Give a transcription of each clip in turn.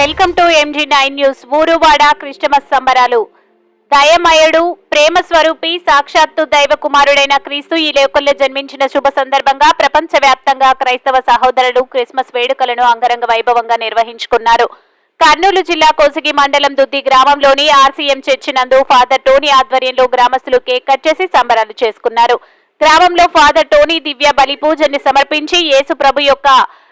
Welcome to MG9 news. ఊరువాడ Christmas సంబరాలు. దయమయుడు, ప్రేమ స్వరూపి, సాక్షాత్తు దైవ కుమారుడైన క్రీస్తు ఈ లోకంలో జన్మించిన శుభ సందర్భంగా ప్రపంచవ్యాప్తంగా క్రైస్తవ సహోదరులు క్రిస్మస్ వేడుకలను అంగరంగ వైభవంగా నిర్వహించుకున్నారు. కర్నూలు జిల్లా కోసిగి మండలం దుద్ది గ్రామంలోని RCM చర్చి నందు ఫాదర్ టోనీ ఆధ్వర్యంలో గ్రామస్తులు కేక్ కట్ చేసి సంబరాలు చేసుకున్నారు. గ్రామంలో ఫాదర్ టోనీ దివ్య బలి పూజని సమర్పించి యేసు ప్రభు యొక్క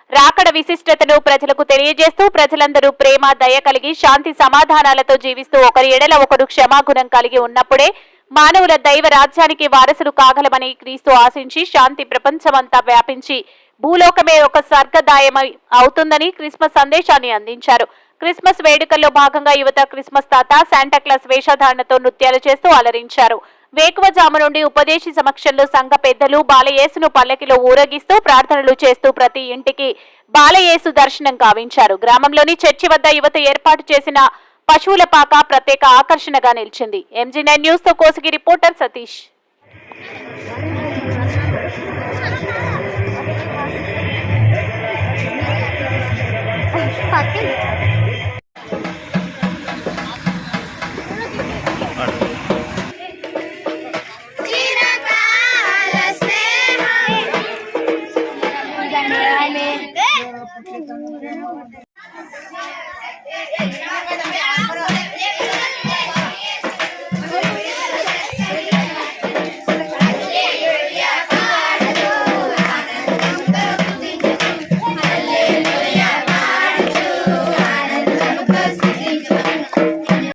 రాకడ విశిష్టతను ప్రజలకు తెలియజేస్తూ ప్రజలందరూ ప్రేమ, దయ కలిగి శాంతి సమాధానాలతో జీవిస్తూ ఒకరి ఎడల ఒకరు క్షమాగుణం కలిగి ఉన్నప్పుడే మానవుల దైవ రాజ్యానికి వారసులు కాగలమని క్రీస్తు ఆశించి శాంతి ప్రపంచమంతా వ్యాపించి భూలోకమే ఒక స్వర్గదాయమై అవుతుందని క్రిస్మస్ సందేశాన్ని అందించారు. క్రిస్మస్ వేడుకల్లో భాగంగా యువత క్రిస్మస్ తాత, శాంటాక్లాస్ వేషధారణతో నృత్యాలు చేస్తూ అలరించారు. వేకువజాము నుండి ఉపదేశి సమక్షంలో సంఘ పెద్దలు బాలయేసును పల్లకిలో ఊరేగిస్తూ ప్రార్థనలు చేస్తూ ప్రతి ఇంటికి బాలయేసు దర్శనం కావించారు. గ్రామంలోని చర్చి వద్ద యువత ఏర్పాటు చేసిన పశువుల పాక ప్రత్యేక ఆకర్షణగా నిలిచింది. MG9 న్యూస్ తో కోసిగి రిపోర్టర్ సతీష్.